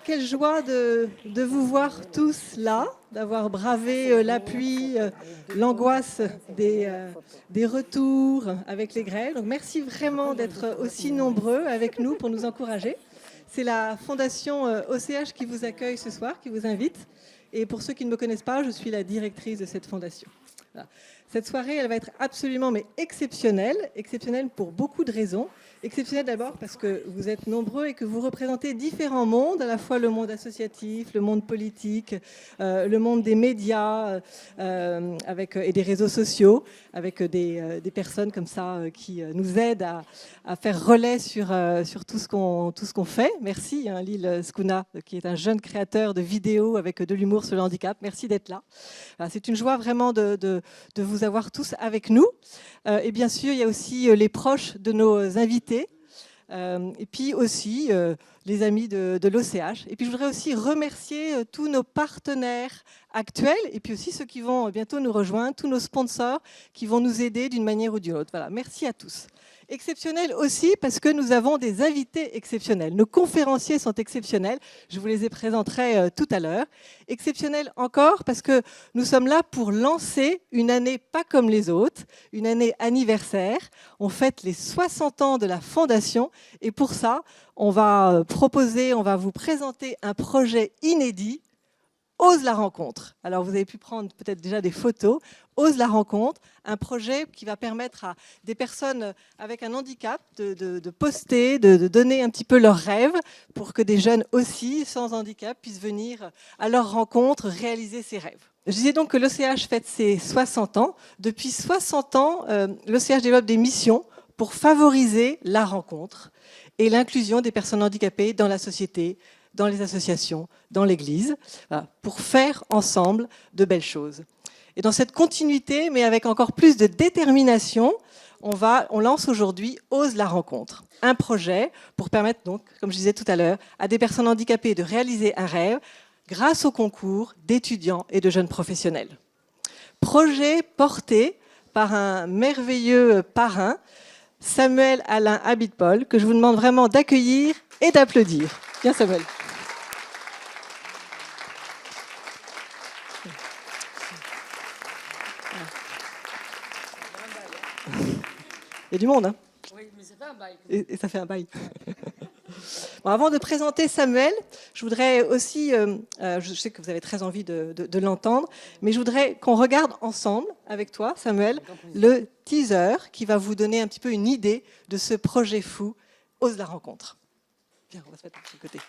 quelle joie de vous voir tous là, d'avoir bravé la pluie, l'angoisse des retours avec les grèves. Donc merci vraiment d'être aussi nombreux avec nous pour nous encourager. C'est la Fondation OCH qui vous accueille ce soir, qui vous invite. Et pour ceux qui ne me connaissent pas, je suis la directrice de cette fondation. Voilà. Cette soirée, elle va être absolument exceptionnelle pour beaucoup de raisons. Exceptionnelle d'abord parce que vous êtes nombreux et que vous représentez différents mondes, à la fois le monde associatif, le monde politique, le monde des médias et des réseaux sociaux, avec des personnes comme ça qui nous aident à faire relais sur tout ce qu'on fait. Merci, Lille Skuna, qui est un jeune créateur de vidéos avec de l'humour sur le handicap. Merci d'être là. C'est une joie vraiment de vous avoir tous avec nous. Et bien sûr, il y a aussi les proches de nos invités. Et puis aussi les amis de l'OCH. Et puis je voudrais aussi remercier tous nos partenaires actuels et puis aussi ceux qui vont bientôt nous rejoindre, tous nos sponsors qui vont nous aider d'une manière ou d'une autre. Voilà, merci à tous. Exceptionnel aussi parce que nous avons des invités exceptionnels. Nos conférenciers sont exceptionnels. Je vous les présenterai tout à l'heure. Exceptionnel encore parce que nous sommes là pour lancer une année pas comme les autres, une année anniversaire. On fête les 60 ans de la Fondation et pour ça, on va vous présenter un projet inédit, Ose la rencontre. Alors vous avez pu prendre peut-être déjà des photos. Ose la rencontre, un projet qui va permettre à des personnes avec un handicap de poster, de donner un petit peu leurs rêves pour que des jeunes aussi sans handicap puissent venir à leur rencontre réaliser ces rêves. Je disais donc que l'OCH fête ses 60 ans. Depuis 60 ans, l'OCH développe des missions pour favoriser la rencontre et l'inclusion des personnes handicapées dans la société, dans les associations, dans l'Église, voilà, pour faire ensemble de belles choses. Et dans cette continuité, mais avec encore plus de détermination, on lance aujourd'hui Ose la rencontre, un projet pour permettre donc, comme je disais tout à l'heure, à des personnes handicapées de réaliser un rêve grâce au concours d'étudiants et de jeunes professionnels. Projet porté par un merveilleux parrain, Samuel Alain Habitpol, que je vous demande vraiment d'accueillir et d'applaudir. Bien Samuel. Il y a du monde, hein? Oui, mais ça fait un bail. Et ça fait un bail. Bon, avant de présenter Samuel, je voudrais aussi, je sais que vous avez très envie de l'entendre, mais je voudrais qu'on regarde ensemble, avec toi, Samuel, le teaser qui va vous donner un petit peu une idée de ce projet fou, Ose la rencontre. Viens, on va se mettre de ce côté.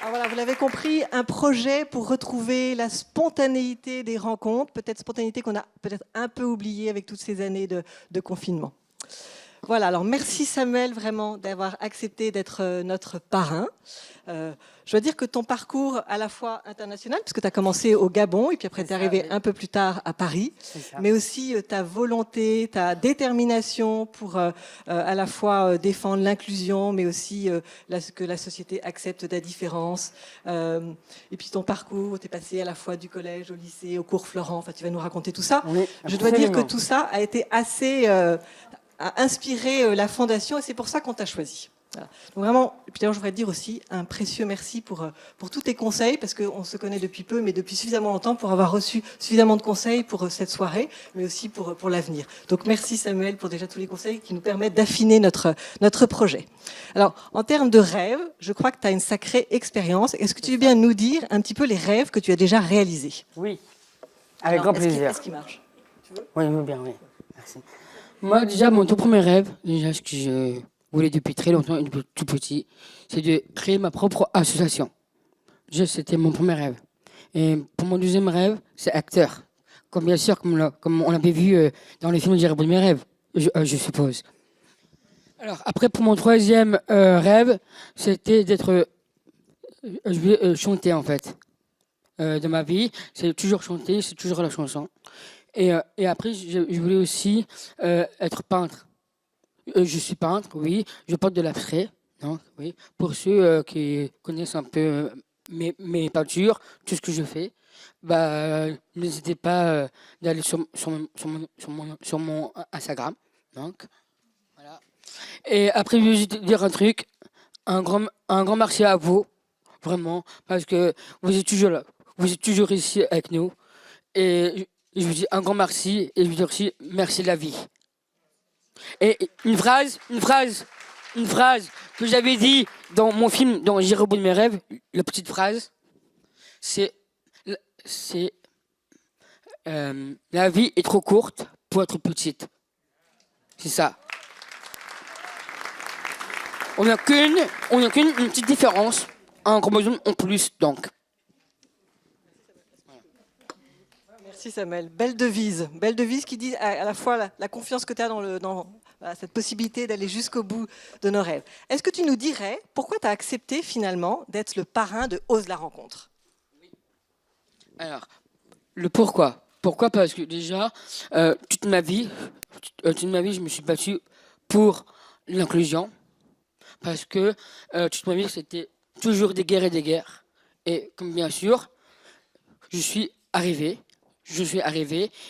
Alors voilà, vous l'avez compris, un projet pour retrouver la spontanéité des rencontres, peut-être spontanéité qu'on a peut-être un peu oubliée avec toutes ces années de confinement. Voilà, alors merci Samuel vraiment d'avoir accepté d'être notre parrain. Je dois dire que ton parcours à la fois international, puisque tu as commencé au Gabon et puis après tu es arrivé un peu plus tard à Paris, mais aussi ta volonté, ta détermination pour à la fois défendre l'inclusion, mais aussi que la société accepte la différence. Et puis ton parcours, tu es passé à la fois du collège au lycée, au cours Florent, enfin tu vas nous raconter tout ça. Oui, je dois dire que tout ça a été assez... a inspiré la Fondation et c'est pour ça qu'on t'a choisi. Voilà. Donc vraiment, et puis d'ailleurs je voudrais dire aussi un précieux merci pour tous tes conseils parce qu'on se connaît depuis peu mais depuis suffisamment longtemps pour avoir reçu suffisamment de conseils pour cette soirée mais aussi pour l'avenir. Donc merci Samuel pour déjà tous les conseils qui nous permettent d'affiner notre projet. Alors en termes de rêves, je crois que tu as une sacrée expérience. Est-ce que tu veux bien nous dire un petit peu les rêves que tu as déjà réalisés? Oui, avec grand plaisir. Est-ce qu'il marche? Tu veux? Oui, je veux bien, oui. Merci. Moi, déjà, mon tout premier rêve, déjà, ce que je voulais depuis très longtemps, depuis tout petit, c'est de créer ma propre association. C'était mon premier rêve. Et pour mon deuxième rêve, c'est acteur. Comme bien sûr, comme on l'avait vu dans les films de mes rêves, je suppose. Alors, après, pour mon troisième rêve, c'était d'être. Je voulais chanter, en fait. Dans ma vie, c'est toujours chanter, c'est toujours la chanson. Et après, je voulais aussi être peintre. Je suis peintre, oui. Je peins de l'abstrait, donc, oui. Pour ceux qui connaissent un peu mes peintures, tout ce que je fais, bah, n'hésitez pas d'aller sur mon Instagram. Donc, voilà. Et après, je vais juste dire un truc. Un grand merci à vous, vraiment, parce que vous êtes toujours là. Vous êtes toujours ici avec nous. Et je vous dis un grand merci. Et je vous dis aussi merci la vie. Et une phrase que j'avais dit dans mon film, dans J'irai au bout de mes rêves, la petite phrase, c'est, c'est la vie est trop courte pour être petite. C'est ça. On n'a qu'une une petite différence, un chromosome en plus, donc. Merci Samuel. Belle devise qui dit à la fois la confiance que tu as dans voilà, cette possibilité d'aller jusqu'au bout de nos rêves. Est-ce que tu nous dirais pourquoi tu as accepté finalement d'être le parrain de Ose la rencontre? Alors, le pourquoi. Pourquoi? Parce que déjà, toute ma vie, je me suis battu pour l'inclusion. Parce que toute ma vie, c'était toujours des guerres et des guerres. Et comme bien sûr, je suis arrivé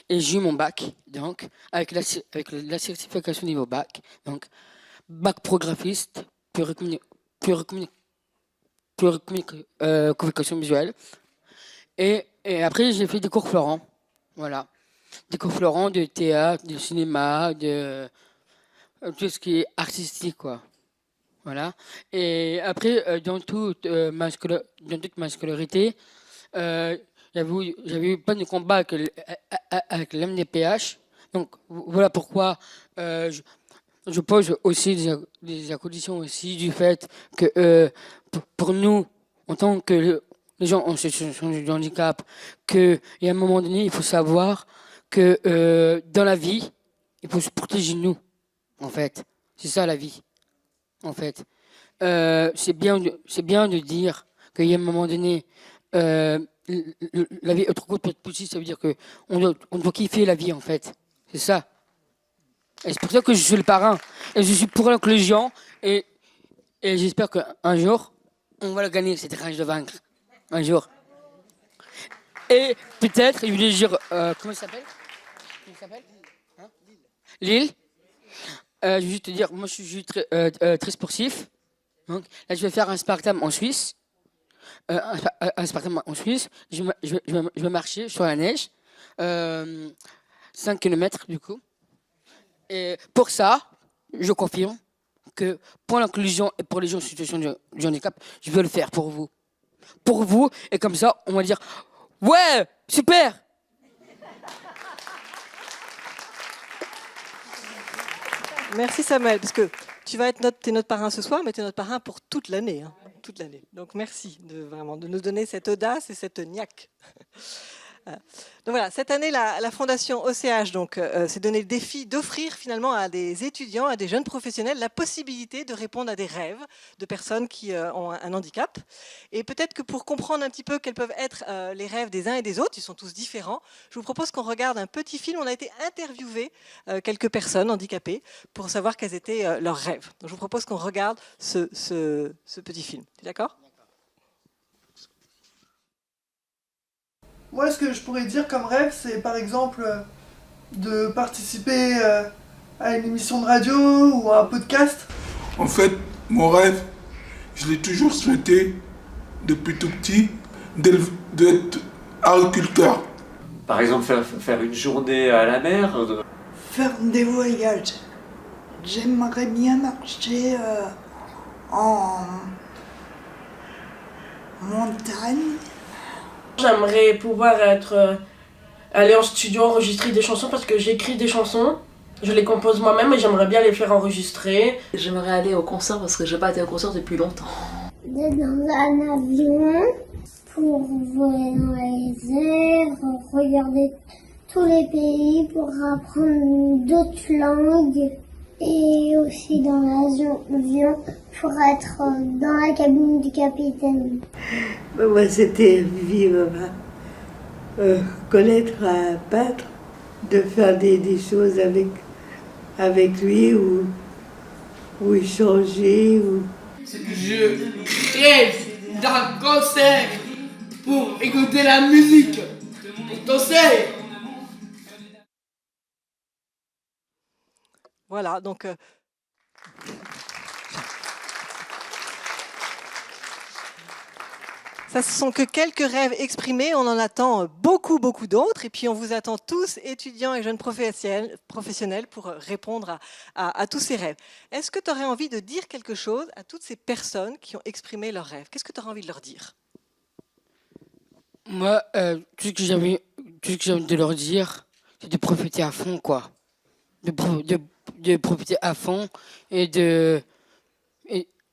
et j'ai eu mon bac, donc, avec la certification niveau bac, donc, bac programmiste, communication visuelle. Et après, j'ai fait des cours Florent, voilà. Des cours Florent de théâtre, de cinéma, de tout ce qui est artistique, quoi. Voilà. Et après, dans toute ma scolarité, j'avais eu pas de combat avec l'MDPH. Donc voilà pourquoi je pose aussi des conditions aussi du fait que pour nous, en tant que les gens en situation de handicap, qu'à un moment donné, il faut savoir que dans la vie, il faut se protéger de nous, en fait. C'est ça la vie, en fait. C'est bien de dire qu'il y a un moment donné, la vie est trop courte pour être petite, ça veut dire qu'on doit kiffer la vie, en fait. C'est ça. Et c'est pour ça que je suis le parrain. Et je suis pour l'inclusion. Et j'espère qu'un jour, on va la gagner, cette rage de vaincre. Un jour. Et peut-être, je voulais dire, comment il s'appelle? Hein? Lille. Je vais juste te dire, moi je suis très sportif. Donc, là, je vais faire un Spartan en Suisse. Un Spartan en Suisse. Je vais marcher sur la neige. 5 km du coup. Et pour ça, je confirme que pour l'inclusion et pour les gens en situation de handicap, je vais le faire pour vous. Pour vous, et comme ça, on va dire ouais, super! Merci Samuel, parce que t'es notre parrain ce soir, mais tu es notre parrain pour toute l'année. Hein, toute l'année. Donc merci de nous donner cette audace et cette niaque. Donc voilà, cette année, la Fondation OCH s'est donné le défi d'offrir finalement à des étudiants, à des jeunes professionnels, la possibilité de répondre à des rêves de personnes qui ont un handicap. Et peut-être que pour comprendre un petit peu quels peuvent être les rêves des uns et des autres, ils sont tous différents, je vous propose qu'on regarde un petit film. On a été interviewé quelques personnes handicapées pour savoir quels étaient leurs rêves. Donc je vous propose qu'on regarde ce petit film. Tu es d'accord ? Moi, ce que je pourrais dire comme rêve, c'est par exemple de participer à une émission de radio ou à un podcast. En fait, mon rêve, je l'ai toujours souhaité depuis tout petit, d'être agriculteur. Par exemple, faire une journée à la mer. Faire des voyages. J'aimerais bien marcher en montagne. J'aimerais pouvoir aller en studio enregistrer des chansons parce que j'écris des chansons Je les compose moi-même et j'aimerais bien les faire enregistrer. J'aimerais aller au concert parce que j'ai pas été au concert depuis longtemps. D'être dans un avion pour voler dans les airs, regarder tous les pays pour apprendre d'autres langues et aussi dans l'avion pour être dans la cabine du capitaine. Moi, c'était vivre, connaître un peintre, de faire des choses avec lui ou échanger. Je rêve d'un concert pour écouter la musique, pour danser. Voilà, donc ça, ce sont que quelques rêves exprimés. On en attend beaucoup, beaucoup d'autres. Et puis, on vous attend tous, étudiants et jeunes professionnels, pour répondre à tous ces rêves. Est-ce que tu aurais envie de dire quelque chose à toutes ces personnes qui ont exprimé leurs rêves? Qu'est-ce que tu aurais envie de leur dire? Moi, tout ce que j'ai envie de leur dire, c'est de profiter à fond, quoi. De profiter à fond et de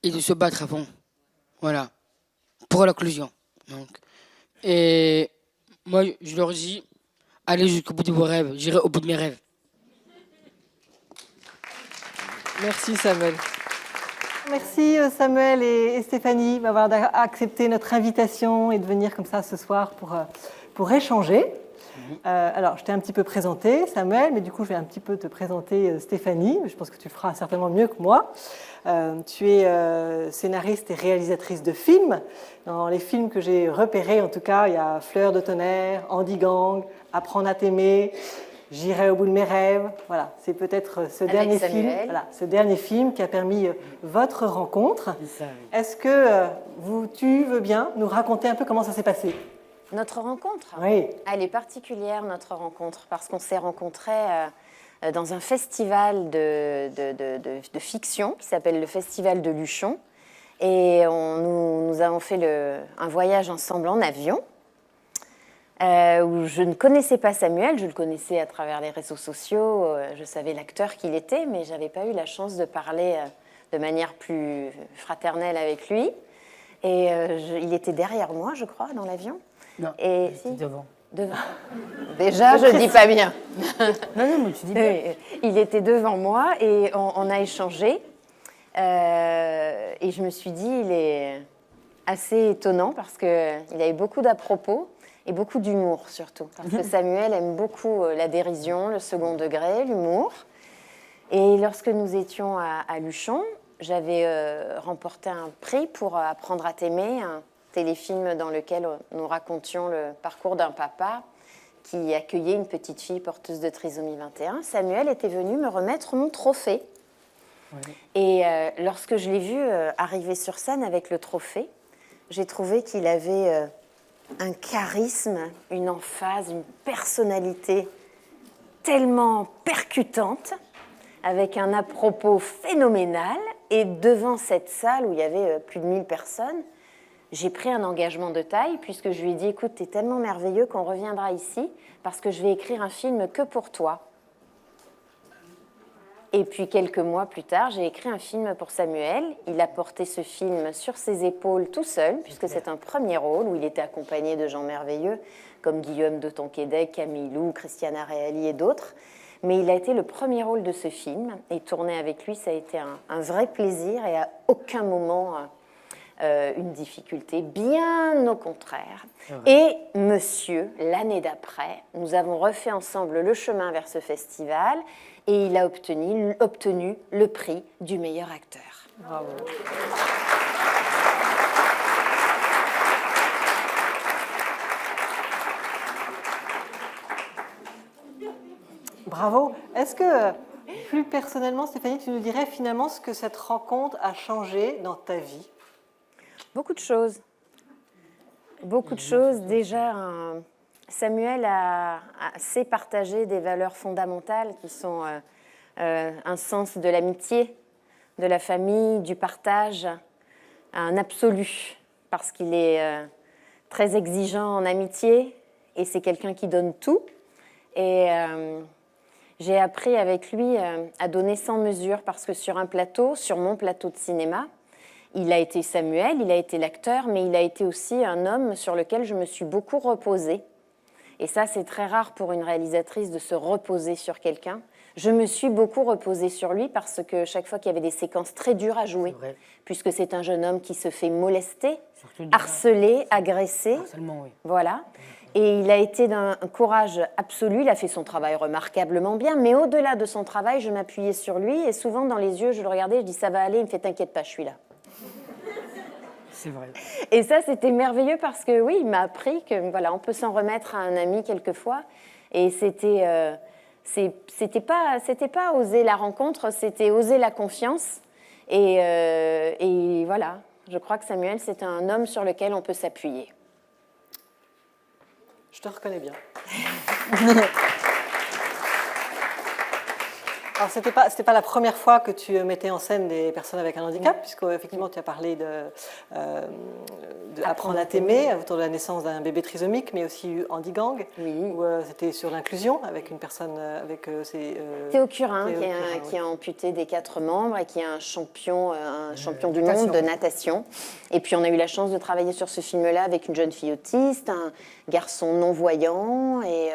se battre à fond. Voilà. Pour l'inclusion. Donc. Et moi, je leur dis, allez jusqu'au bout de vos rêves. J'irai au bout de mes rêves. Merci Samuel. Merci Samuel et Stéphanie d'avoir accepté notre invitation et de venir comme ça ce soir pour échanger. Alors, je t'ai un petit peu présenté, Samuel, mais du coup, je vais un petit peu te présenter Stéphanie. Je pense que tu feras certainement mieux que moi. Tu es scénariste et réalisatrice de films. Dans les films que j'ai repérés, en tout cas, il y a Fleur de tonnerre, Andy Gang, Apprendre à t'aimer, J'irai au bout de mes rêves. Voilà, c'est peut-être ce dernier film qui a permis votre rencontre. Est-ce que tu veux bien nous raconter un peu comment ça s'est passé ? Notre rencontre ? Oui. Elle est particulière, notre rencontre, parce qu'on s'est rencontrés dans un festival de fiction qui s'appelle le Festival de Luchon. Et nous avons fait un voyage ensemble en avion, où je ne connaissais pas Samuel, je le connaissais à travers les réseaux sociaux, je savais l'acteur qu'il était, mais je n'avais pas eu la chance de parler de manière plus fraternelle avec lui. Et il était derrière moi, je crois, dans l'avion. Non, et si. Devant. Déjà, je ne dis pas bien. Non, mais tu dis bien. Il était devant moi et on a échangé. Et je me suis dit, il est assez étonnant parce qu'il avait beaucoup d'à-propos et beaucoup d'humour surtout. Parce que Samuel aime beaucoup la dérision, le second degré, l'humour. Et lorsque nous étions à Luchon, j'avais remporté un prix pour Apprendre à t'aimer, un téléfilm dans lequel nous racontions le parcours d'un papa qui accueillait une petite fille porteuse de trisomie 21. Samuel était venu me remettre mon trophée. Ouais. Et lorsque je l'ai vu arriver sur scène avec le trophée, j'ai trouvé qu'il avait un charisme, une emphase, une personnalité tellement percutante, avec un à-propos phénoménal. Et devant cette salle où il y avait plus de 1000 personnes, j'ai pris un engagement de taille puisque je lui ai dit « Écoute, t'es tellement merveilleux qu'on reviendra ici parce que je vais écrire un film que pour toi. » Et puis quelques mois plus tard, j'ai écrit un film pour Samuel. Il a porté ce film sur ses épaules tout seul puisque c'est un premier rôle où il était accompagné de gens merveilleux comme Guillaume de Tonquédec, Camille Lou, Christiana Reali et d'autres. Mais il a été le premier rôle de ce film et tourner avec lui, ça a été un vrai plaisir et à aucun moment une difficulté, bien au contraire. Et monsieur, l'année d'après, nous avons refait ensemble le chemin vers ce festival et il a obtenu le prix du meilleur acteur. Bravo. Bravo. Est-ce que, plus personnellement, Stéphanie, tu nous dirais finalement ce que cette rencontre a changé dans ta vie ? Beaucoup de choses. Beaucoup de choses. Déjà, Samuel sait partager des valeurs fondamentales qui sont un sens de l'amitié, de la famille, du partage, un absolu, parce qu'il est très exigeant en amitié et c'est quelqu'un qui donne tout. Et J'ai appris avec lui à donner sans mesure parce que sur un plateau, sur mon plateau de cinéma, il a été Samuel, il a été l'acteur, mais il a été aussi un homme sur lequel je me suis beaucoup reposée. Et ça, c'est très rare pour une réalisatrice de se reposer sur quelqu'un. Je me suis beaucoup reposée sur lui parce que chaque fois qu'il y avait des séquences très dures à jouer, puisque c'est un jeune homme qui se fait molester, harceler, agresser, oui. voilà. Et il a été d'un courage absolu, il a fait son travail remarquablement bien, mais au-delà de son travail, je m'appuyais sur lui et souvent dans les yeux, je le regardais, je dis ça va aller, il me fait t'inquiète pas, je suis là. C'est vrai. Et ça, c'était merveilleux parce que oui, il m'a appris que voilà, on peut s'en remettre à un ami quelquefois. Et c'était pas oser la rencontre, c'était oser la confiance. Et voilà, je crois que Samuel, c'est un homme sur lequel on peut s'appuyer. Je te reconnais bien. Alors, c'était pas la première fois que tu mettais en scène des personnes avec un handicap, puisqu'effectivement, tu as parlé d'apprendre à t'aimer autour de la naissance d'un bébé trisomique, mais aussi Handigang, où c'était sur l'inclusion avec une personne avec Théo Curin, qui a amputé des 4 membres et qui est un champion du monde de natation. Et puis, on a eu la chance de travailler sur ce film-là avec une jeune fille autiste, un garçon non-voyant et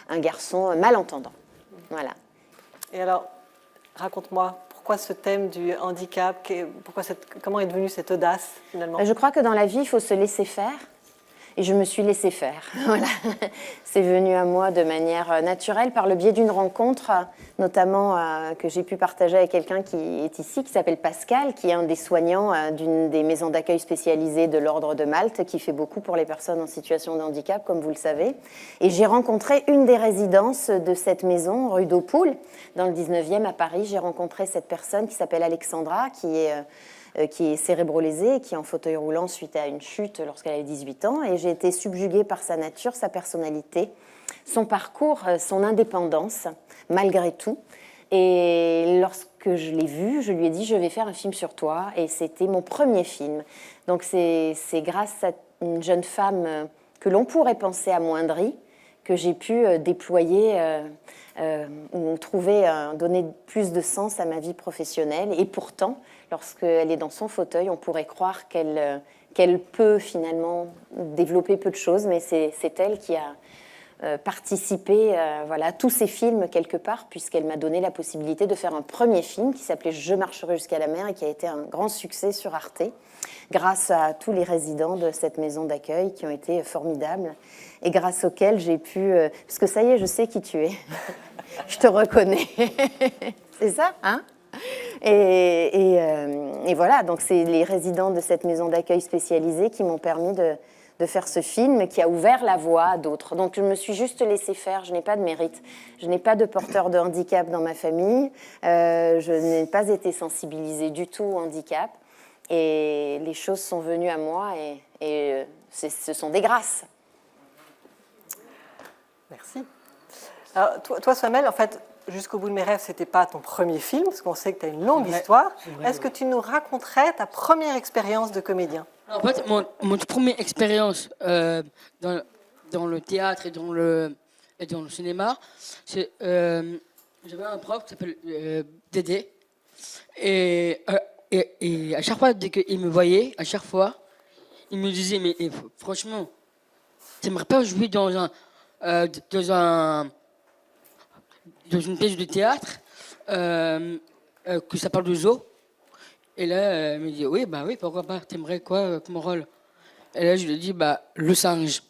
un garçon malentendant. Voilà. Et alors, raconte-moi, pourquoi ce thème du handicap, comment est devenue cette audace finalement? Je crois que dans la vie, il faut se laisser faire. Et je me suis laissée faire. Voilà. C'est venu à moi de manière naturelle par le biais d'une rencontre, notamment que j'ai pu partager avec quelqu'un qui est ici, qui s'appelle Pascal, qui est un des soignants d'une des maisons d'accueil spécialisées de l'Ordre de Malte, qui fait beaucoup pour les personnes en situation de handicap, comme vous le savez. Et j'ai rencontré une des résidences de cette maison, rue d'Aupoul, dans le 19e à Paris. J'ai rencontré cette personne qui s'appelle Alexandra, qui est cérébrolésée et qui est en fauteuil roulant suite à une chute lorsqu'elle avait 18 ans. Et j'ai été subjuguée par sa nature, sa personnalité, son parcours, son indépendance, malgré tout. Et lorsque je l'ai vue, je lui ai dit « je vais faire un film sur toi ». Et c'était mon premier film. Donc c'est grâce à une jeune femme que l'on pourrait penser amoindrie que j'ai pu déployer ou donner plus de sens à ma vie professionnelle. Et pourtant, lorsqu'elle est dans son fauteuil, on pourrait croire qu'elle peut finalement développer peu de choses, mais c'est elle qui a participé à tous ces films quelque part, puisqu'elle m'a donné la possibilité de faire un premier film qui s'appelait « Je marcherai jusqu'à la mer » et qui a été un grand succès sur Arte, grâce à tous les résidents de cette maison d'accueil qui ont été formidables et grâce auxquels j'ai pu... parce que ça y est, je sais qui tu es. Je te reconnais. C'est ça, hein? Et voilà, donc c'est les résidents de cette maison d'accueil spécialisée qui m'ont permis de faire ce film, qui a ouvert la voie à d'autres. Donc je me suis juste laissée faire, je n'ai pas de mérite. Je n'ai pas de porteur de handicap dans ma famille. Je n'ai pas été sensibilisée du tout au handicap. Et les choses sont venues à moi et ce sont des grâces. Merci. Alors, toi, Samuel, en fait, Jusqu'au bout de mes rêves, ce n'était pas ton premier film, parce qu'on sait que tu as une longue histoire. Est-ce que tu nous raconterais ta première expérience de comédien? En fait, mon première expérience dans le théâtre et dans le cinéma, c'est j'avais un prof qui s'appelle Dédé. Et à chaque fois, dès qu'il me voyait, à chaque fois, il me disait, mais franchement, tu n'aimerais pas jouer dans une pièce de théâtre que ça parle de zoo. Et là, elle me dit, oui, pourquoi pas, t'aimerais quoi comme rôle? Et là, je lui ai dit, le singe.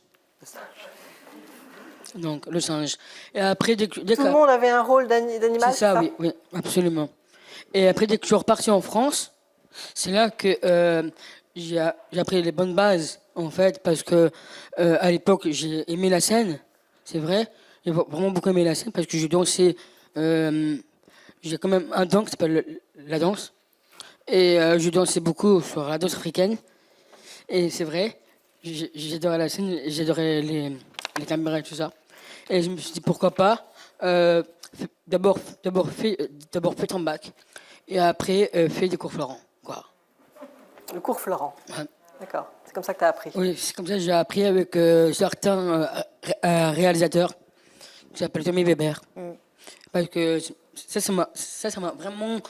Donc, le singe. Et après, dès Tout le monde avait un rôle d'animal? C'est ça, oui, absolument. Et après, dès que je suis reparti en France, c'est là que j'ai appris les bonnes bases, en fait, parce que à l'époque, j'ai aimé la scène, c'est vrai. J'ai vraiment beaucoup aimé la scène parce que je dansais. J'ai quand même un don qui s'appelle la danse. Et je dansais beaucoup sur la danse africaine. Et c'est vrai, j'adorais la scène, j'adorais les caméras et tout ça. Et je me suis dit pourquoi pas. D'abord fais ton bac. Et après, fais des cours Florent. Quoi. Le cours Florent. Ouais. D'accord. C'est comme ça que tu as appris. Oui, c'est comme ça que j'ai appris avec certains réalisateurs qui s'appellent Tommy Weber. Parce que ça m'a vraiment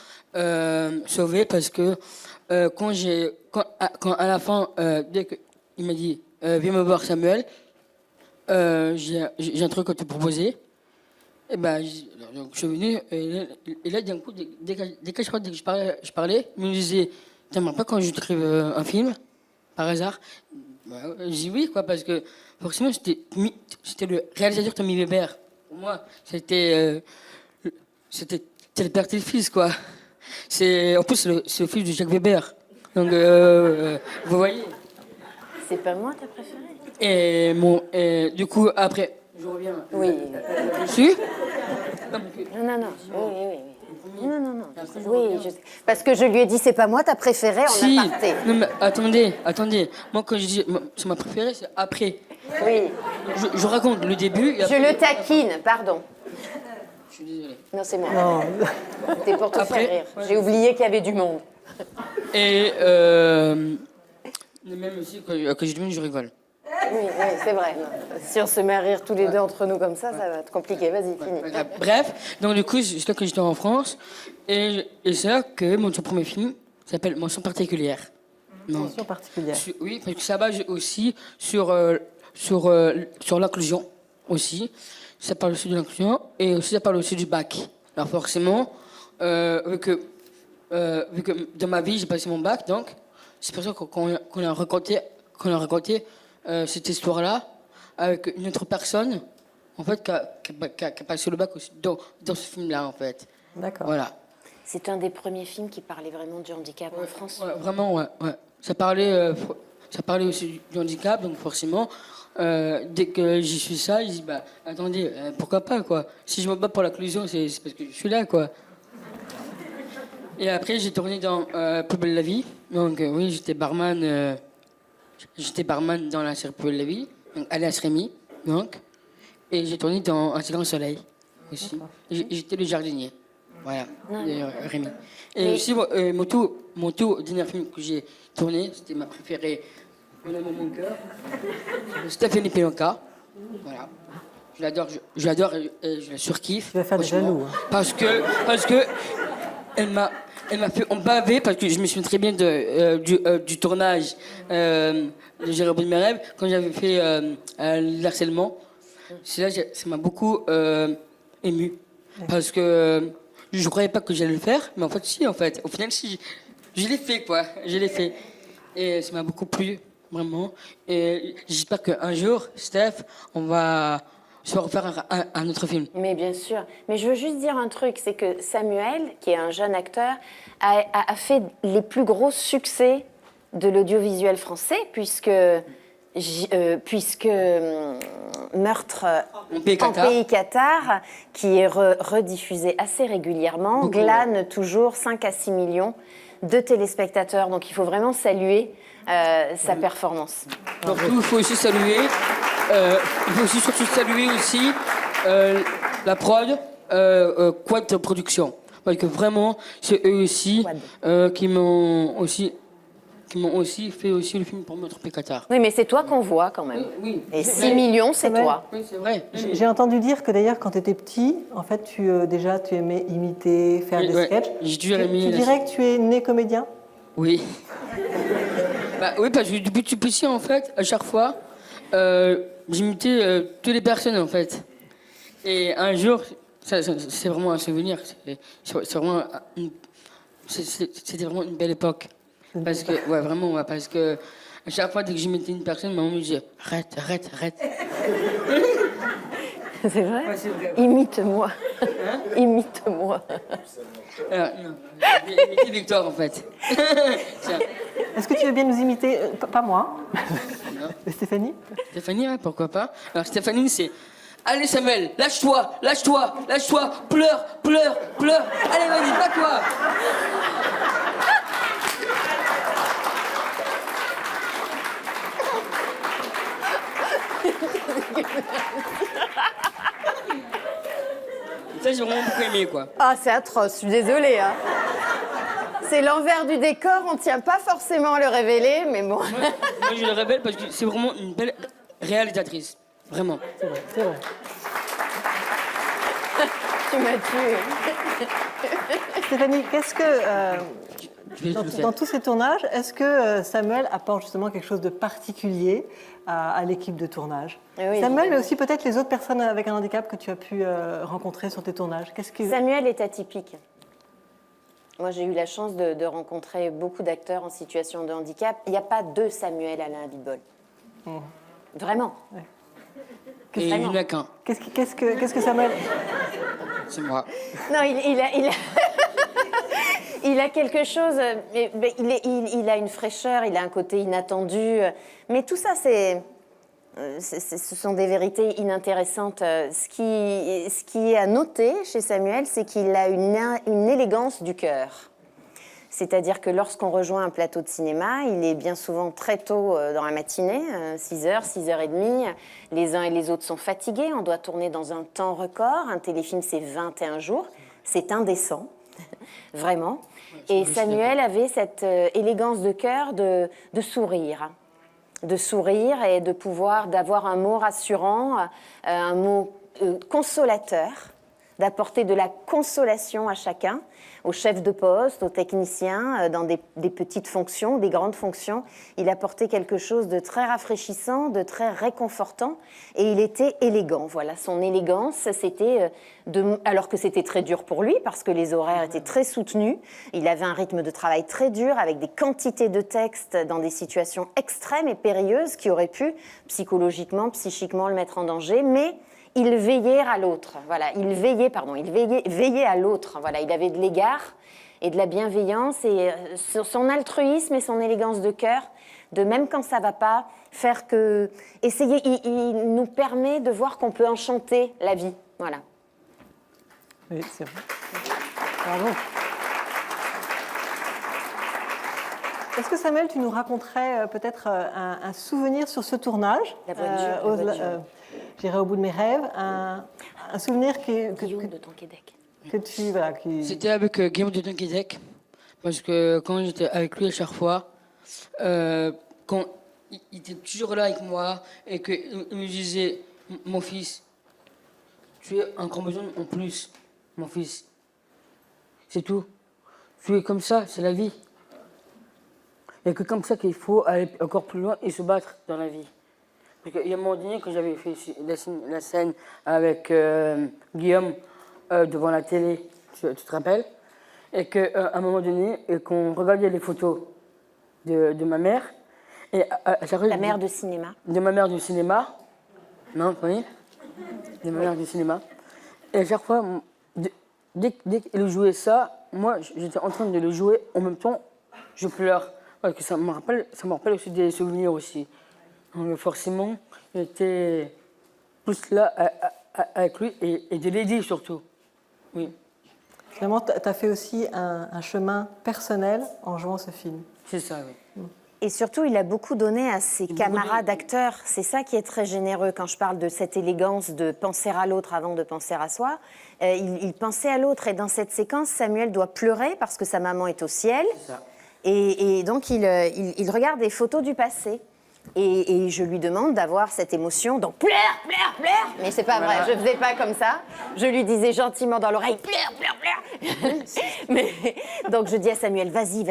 sauvé parce que quand à la fin, dès qu'il m'a dit viens me voir Samuel, j'ai un truc à te proposer. Et ben, donc, je suis venu et là d'un coup, dès que je parlais, il me disait t'aimerais pas quand je t'écrive un film par hasard? Je dis oui quoi parce que forcément c'était le réalisateur Tommy Weber. Pour moi, c'était le père et le fils, quoi. En plus, c'est le fils de Jacques Weber. Donc, vous voyez. C'est pas moi ta préférée? Et du coup, après, je reviens. Oui. Dessus. Non. Oui. Non. Oui, parce que je lui ai dit c'est pas moi ta préférée en aparté. Non, mais attendez. Moi, quand je dis c'est ma préférée, c'est après. Oui. Je raconte le début. Et je après, le taquine, pardon. Je suis désolé. Non, c'est moi. Non. C'était pour te Après, faire rire. J'ai oublié qu'il y avait du monde. Et même aussi, quand je demande, je rigole. Oui, c'est vrai. Non. Si on se met à rire tous les deux entre nous comme ça, ça va être compliqué. Vas-y, finis. Bref, donc du coup, c'est là que j'étais en France. Et c'est là que mon tout premier film s'appelle Mention particulière. Mention particulière. Oui, parce que ça base aussi sur l'inclusion aussi. Ça parle aussi de l'inclusion et aussi ça parle aussi du bac. Alors forcément, vu que dans ma vie j'ai passé mon bac, donc c'est pour ça qu'on a raconté cette histoire-là avec une autre personne, en fait, qui a passé le bac aussi dans ce film-là, en fait. D'accord. Voilà. C'est un des premiers films qui parlait vraiment du handicap en France. Ouais, vraiment, ouais. Ça parlait aussi du handicap, donc forcément, dès que j'y suis ça, je dis, bah, attendez, pourquoi pas, quoi. Si je me bats pour l'inclusion, c'est parce que je suis là, quoi. Et après, j'ai tourné dans Plus belle la vie. Donc, oui, j'étais barman dans la série Plus belle la vie, donc alias Rémi, donc. Et j'ai tourné dans Un si grand soleil, aussi. J'étais le jardinier. Voilà, Rémi. Et aussi, mon tout dernier film que j'ai tourné, c'était ma préférée, Mon amour, mon cœur, Stéphanie Pelanka. Voilà. Je l'adore et je la surkiffe. Tu vas faire des jaloux. Hein. Parce que elle m'a fait baver, parce que je me souviens très bien du tournage de J'irai au bout de mes rêves, quand j'avais fait l'harcèlement. Ça m'a beaucoup ému. Parce que je ne croyais pas que j'allais le faire, mais en fait, si, en fait. Au final, si, je l'ai fait, quoi. Je l'ai fait. Et ça m'a beaucoup plu, vraiment. Et j'espère qu'un jour, Steph, on va se refaire un autre film. Mais bien sûr. Mais je veux juste dire un truc, c'est que Samuel, qui est un jeune acteur, a fait les plus gros succès de l'audiovisuel français, puisque Meurtre en pays Qatar, qui est rediffusé assez régulièrement, glane toujours 5 à 6 millions de téléspectateurs. Donc il faut vraiment saluer sa performance. Donc il faut aussi saluer, surtout saluer aussi la prod Quad Production. Parce que vraiment, c'est eux aussi qui m'ont aussi fait aussi le film pour Meurtre en pays Qatar. Oui, mais c'est toi qu'on voit quand même. Oui. Et 6 millions, c'est toi. Oui, c'est vrai. J'ai entendu dire que d'ailleurs, quand tu étais petit, en fait, tu aimais imiter, faire des sketchs. Tu dirais que tu es né comédien? Oui. Oui, parce que depuis tout petit, en fait, à chaque fois, j'imitais toutes les personnes, en fait. Et un jour, c'est vraiment un souvenir. C'était vraiment une belle époque. Parce que, parce que à chaque fois, dès que j'imitais une personne, ma maman me disait arrête. C'est vrai? Ouais, c'est vrai. Imite-moi. Hein? Imite-moi. Non. Imiter Victor, en fait. Est-ce que tu veux bien nous imiter? Pas moi. Stéphanie? Stéphanie, pourquoi pas. Alors, Stéphanie, c'est allez, Samuel, lâche-toi, pleure. Allez, vas-y, bats-toi. Ça, j'ai vraiment beaucoup aimé, quoi. Ah, c'est atroce, je suis désolée. Hein. C'est l'envers du décor, on tient pas forcément à le révéler, mais bon. Moi, je le révèle parce que c'est vraiment une belle réalisatrice. Vraiment. C'est vrai. Tu m'as tué. Stéphanie, qu'est-ce que, dans tous ces tournages, est-ce que Samuel apporte justement quelque chose de particulier à l'équipe de tournage? Oui, Samuel, mais aussi peut-être les autres personnes avec un handicap que tu as pu rencontrer sur tes tournages. Samuel est atypique. Moi, j'ai eu la chance de rencontrer beaucoup d'acteurs en situation de handicap. Il n'y a pas deux Samuel Alain Bidbol. Vraiment. Ouais. Et il n'y en a qu'un. Qu'est-ce que Samuel... C'est moi. Non, il a quelque chose, il a une fraîcheur, il a un côté inattendu, mais tout ça, ce sont des vérités inintéressantes. Ce qui est à noter chez Samuel, c'est qu'il a une élégance du cœur. C'est-à-dire que lorsqu'on rejoint un plateau de cinéma, il est bien souvent très tôt dans la matinée, 6h, 6h30. Les uns et les autres sont fatigués, on doit tourner dans un temps record. Un téléfilm, c'est 21 jours. C'est indécent, vraiment. Et Samuel avait cette élégance de cœur de sourire. De sourire et de pouvoir, d'avoir un mot rassurant, un mot consolateur, d'apporter de la consolation à chacun, aux chefs de poste, aux techniciens, dans des petites fonctions, des grandes fonctions. Il apportait quelque chose de très rafraîchissant, de très réconfortant, et il était élégant. Voilà, son élégance, c'était alors que c'était très dur pour lui, parce que les horaires étaient très soutenus. Il avait un rythme de travail très dur, avec des quantités de textes dans des situations extrêmes et périlleuses qui auraient pu, psychologiquement, psychiquement, le mettre en danger, mais il veillait à l'autre. Voilà, il veillait à l'autre. Voilà, il avait de l'égard et de la bienveillance et son altruisme et son élégance de cœur, de même quand ça va pas, faire que essayer. Il nous permet de voir qu'on peut enchanter la vie. Voilà. Oui, c'est vrai. Bravo. Est-ce que Samuel, tu nous raconterais peut-être un souvenir sur ce tournage? La voiture. J'irai au bout de mes rêves. Un souvenir Guillaume de Tonquédec. Que tu... Voilà, C'était avec Guillaume de Tonquédec. Parce que quand j'étais avec lui à chaque fois, quand il était toujours là avec moi et qu'il me disait « Mon fils, tu es un chromosome en plus, mon fils. C'est tout. Tu es comme ça, c'est la vie. Il n'y a que comme ça qu'il faut aller encore plus loin et se battre dans la vie. » Parce qu'il y a un moment donné, quand j'avais fait la scène avec Guillaume devant la télé, tu te rappelles? Et qu'à un moment donné, qu'on regardait les photos de ma mère. Et la mère de cinéma. De ma mère du cinéma. Non, vous voyez? De ma mère du cinéma. Et à chaque fois, dès qu'il jouait ça, moi, j'étais en train de le jouer. En même temps, je pleure. Parce que ça me rappelle aussi des souvenirs aussi. Donc forcément, j'étais plus là avec lui et de l'aider surtout. Oui. Finalement, tu as fait aussi un chemin personnel en jouant ce film. C'est ça, oui. Et surtout, il a beaucoup donné à ses camarades acteurs. C'est ça qui est très généreux quand je parle de cette élégance de penser à l'autre avant de penser à soi. Il pensait à l'autre et dans cette séquence, Samuel doit pleurer parce que sa maman est au ciel. C'est ça. Et donc, il regarde des photos du passé. Et je lui demande d'avoir cette émotion, donc pleure. Mais c'est pas vrai, je faisais pas comme ça. Je lui disais gentiment dans l'oreille, pleure. Mais donc je dis à Samuel, vas-y.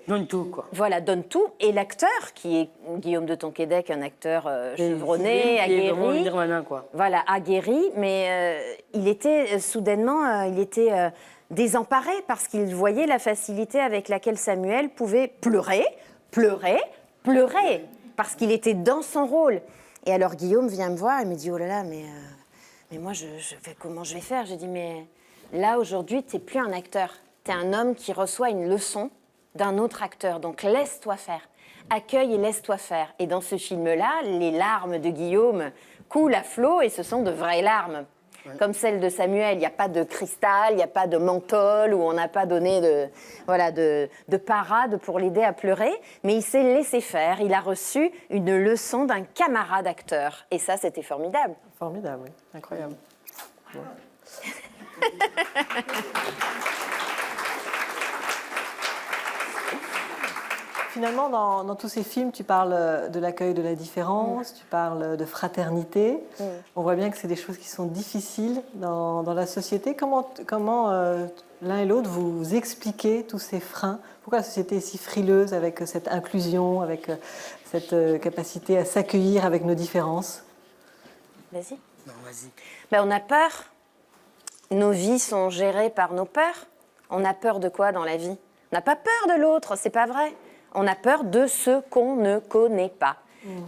Donne tout, quoi. Voilà, donne tout. Et l'acteur, qui est Guillaume de Tonquédec, un acteur chevronné, aguerri. Voilà, aguerri, mais il était soudainement, désemparé parce qu'il voyait la facilité avec laquelle Samuel pouvait pleurer, parce qu'il était dans son rôle. Et alors Guillaume vient me voir et me dit, oh là là, mais moi, comment je vais faire? J'ai dit, mais là, aujourd'hui, tu n'es plus un acteur. Tu es un homme qui reçoit une leçon d'un autre acteur. Donc, laisse-toi faire. Accueille et laisse-toi faire. Et dans ce film-là, les larmes de Guillaume coulent à flot et ce sont de vraies larmes. Ouais. Comme celle de Samuel, il n'y a pas de cristal, il n'y a pas de menthol, où on n'a pas donné de parade pour l'aider à pleurer, mais il s'est laissé faire, il a reçu une leçon d'un camarade acteur, et ça c'était formidable. Formidable, oui, incroyable. Ouais. Finalement, dans tous ces films, tu parles de l'accueil de la différence, tu parles de fraternité. On voit bien que c'est des choses qui sont difficiles dans la société. Comment l'un et l'autre vous expliquez tous ces freins? Pourquoi la société est si frileuse avec cette inclusion, avec cette capacité à s'accueillir avec nos différences? Vas-y. Non, vas-y. On a peur. Nos vies sont gérées par nos peurs. On a peur de quoi dans la vie? On n'a pas peur de l'autre, c'est pas vrai. On a peur de ce qu'on ne connaît pas.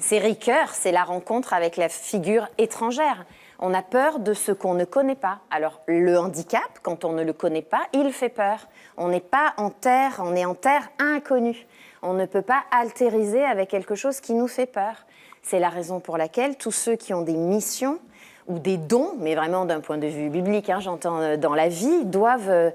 C'est Ricoeur, c'est la rencontre avec la figure étrangère. On a peur de ce qu'on ne connaît pas. Alors, le handicap, quand on ne le connaît pas, il fait peur. On n'est pas en terre, on est en terre inconnue. On ne peut pas altériser avec quelque chose qui nous fait peur. C'est la raison pour laquelle tous ceux qui ont des missions ou des dons, mais vraiment d'un point de vue biblique, j'entends dans la vie, doivent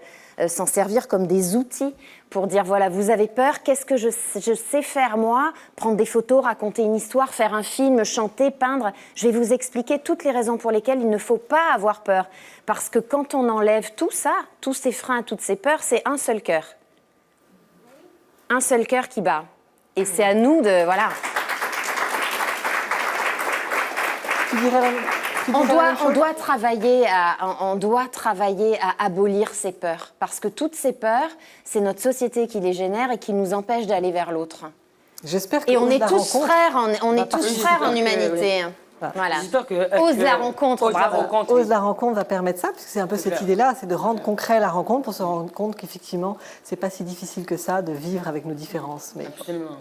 s'en servir comme des outils pour dire, voilà, vous avez peur, qu'est-ce que je sais faire moi? Prendre des photos, raconter une histoire, faire un film, chanter, peindre. Je vais vous expliquer toutes les raisons pour lesquelles il ne faut pas avoir peur. Parce que quand on enlève tout ça, tous ces freins, toutes ces peurs, c'est un seul cœur. Un seul cœur qui bat. Et c'est à nous de... Voilà. Tu dirais On doit travailler à abolir ces peurs. Parce que toutes ces peurs, c'est notre société qui les génère et qui nous empêche d'aller vers l'autre. J'espère que et on est tous frères en humanité. Voilà. Ose la rencontre, bravo. Ose la rencontre va permettre ça, parce que c'est un peu cette idée-là, c'est de rendre concret la rencontre pour se rendre compte qu'effectivement, c'est pas si difficile que ça de vivre avec nos différences. Mais... Absolument.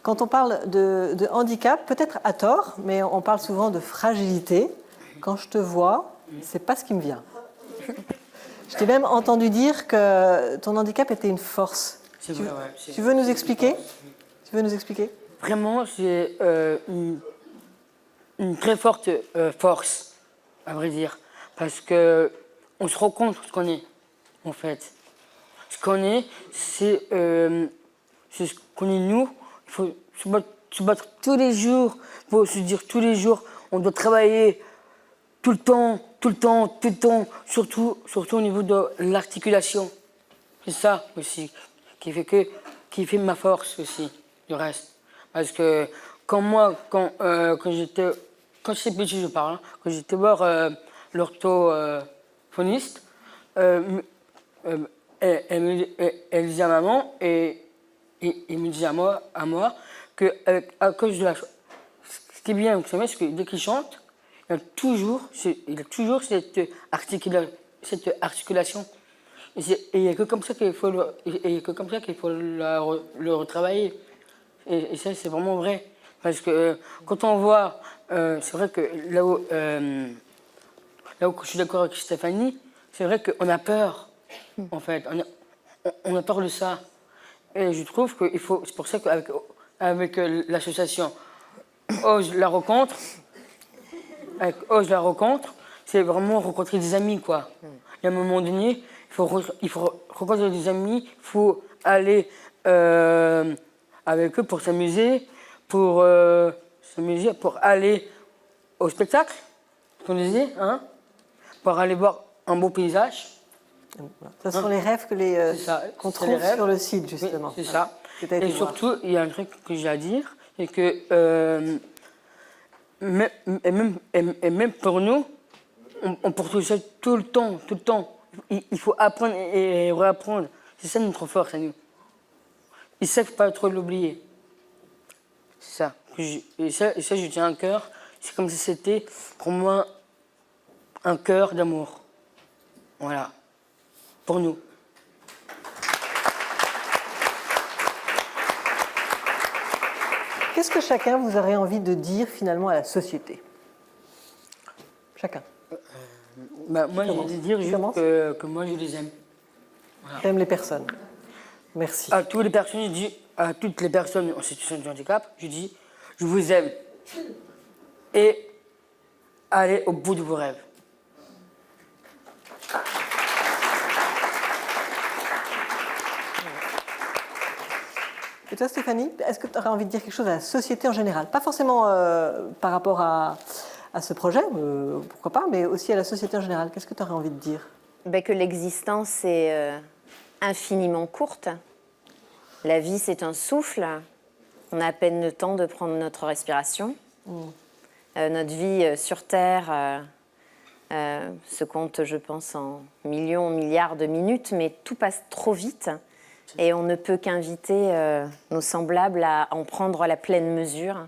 Quand on parle de handicap, peut-être à tort, mais on parle souvent de fragilité. Quand je te vois, c'est pas ce qui me vient. Je t'ai même entendu dire que ton handicap était une force. C'est vrai, ouais. Tu veux nous expliquer? Tu veux nous expliquer? Vraiment, c'est une très forte force, à vrai dire. Parce qu'on se rend compte de ce qu'on est, en fait. Ce qu'on est, c'est ce qu'on est nous. Il faut se battre tous les jours. Il faut se dire tous les jours, on doit travailler tout le temps, surtout au niveau de l'articulation. C'est ça aussi qui fait ma force aussi, du reste. Parce que quand j'étais petit, je parle, quand j'étais voir l'orthophoniste, elle disait à maman et il me disait à moi que à cause de ce qui est bien avec ce mec, c'est que dès qu'il chante, il a toujours cette articulation. Et il n'y a que comme ça qu'il faut le retravailler. Et ça, c'est vraiment vrai. Parce que quand on voit, c'est vrai que là où je suis d'accord avec Stéphanie, c'est vrai qu'on a peur, en fait. On a peur de ça. Et je trouve qu'il faut, c'est pour ça qu'avec l'association Ose la rencontre, c'est vraiment rencontrer des amis, quoi. Et à un moment donné, il faut rencontrer des amis, il faut aller avec eux pour s'amuser, pour aller au spectacle, comme on disait, pour aller voir un beau paysage. Ce sont les rêves qu'on trouve sur le site, justement. Oui, c'est ça. Et surtout, il y a un truc que j'ai à dire, c'est que même pour nous, on poursuit ça tout le temps. Il faut apprendre et réapprendre. C'est ça notre force à nous. Et ça, il ne faut pas trop l'oublier. C'est ça. Et ça, je tiens à cœur. C'est comme si c'était, pour moi, un cœur d'amour. Voilà. Pour nous. Qu'est-ce que chacun vous aurait envie de dire finalement à la société? Chacun. Moi, j'ai envie de dire juste que moi, je les aime. Voilà. J'aime les personnes. Merci. À toutes les personnes, je dis, à toutes les personnes en situation de handicap, je dis, je vous aime. Et allez au bout de vos rêves. Et toi, Stéphanie, est-ce que tu aurais envie de dire quelque chose à la société en général? Pas forcément par rapport à ce projet, pourquoi pas, mais aussi à la société en général. Qu'est-ce que tu aurais envie de dire? Que l'existence est infiniment courte La vie, c'est un souffle. On a à peine le temps de prendre notre respiration. Notre vie sur Terre se compte, je pense, en millions, milliards de minutes, mais tout passe trop vite. Et on ne peut qu'inviter nos semblables à en prendre la pleine mesure,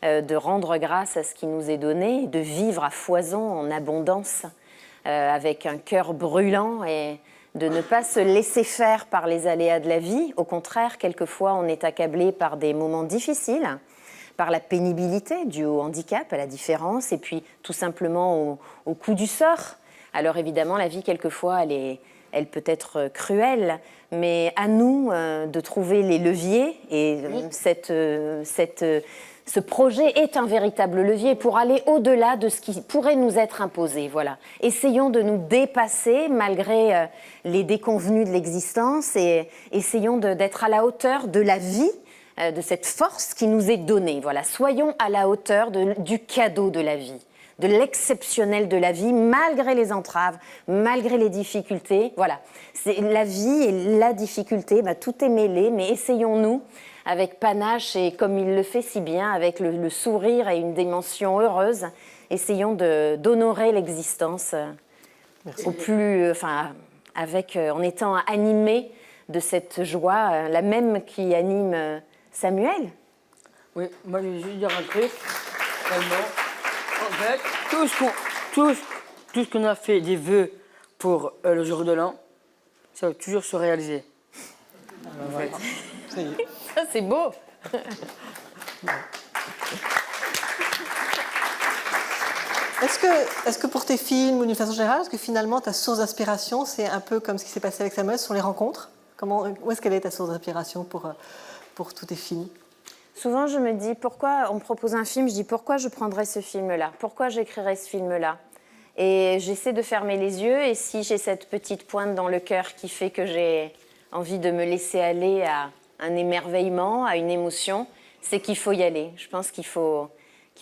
de rendre grâce à ce qui nous est donné, et de vivre à foison, en abondance, avec un cœur brûlant, et de ne pas se laisser faire par les aléas de la vie. Au contraire, quelquefois, on est accablé par des moments difficiles, par la pénibilité due au handicap, à la différence, et puis tout simplement au coup du sort. Alors évidemment, la vie, quelquefois, elle peut être cruelle, mais à nous de trouver les leviers, et ce projet est un véritable levier pour aller au-delà de ce qui pourrait nous être imposé. Voilà. Essayons de nous dépasser malgré les déconvenues de l'existence, et essayons d'être à la hauteur de la vie, de cette force qui nous est donnée. Voilà. Soyons à la hauteur du cadeau de la vie, de l'exceptionnel de la vie, malgré les entraves, malgré les difficultés. Voilà. La vie et la difficulté, tout est mêlé, mais essayons-nous, avec panache et comme il le fait si bien, avec le sourire et une dimension heureuse, essayons d'honorer l'existence au plus, en étant animés de cette joie, la même qui anime Samuel. Oui, moi je vais juste dire un truc. Vraiment, en fait, tout ce qu'on a fait des vœux pour le jour de l'an, ça va toujours se réaliser. En fait. Ça y est. Ça, c'est beau. Est-ce que pour tes films ou d'une façon générale, est-ce que finalement ta source d'inspiration, c'est un peu comme ce qui s'est passé avec Samuel, ce sont les rencontres? Où est-ce qu'elle est ta source d'inspiration pour tous tes films? Souvent, je me dis, pourquoi on me propose un film, je dis pourquoi je prendrais ce film-là? Pourquoi j'écrirais ce film-là? Et j'essaie de fermer les yeux, et si j'ai cette petite pointe dans le cœur qui fait que j'ai envie de me laisser aller à un émerveillement, à une émotion, c'est qu'il faut y aller. Je pense qu'il faut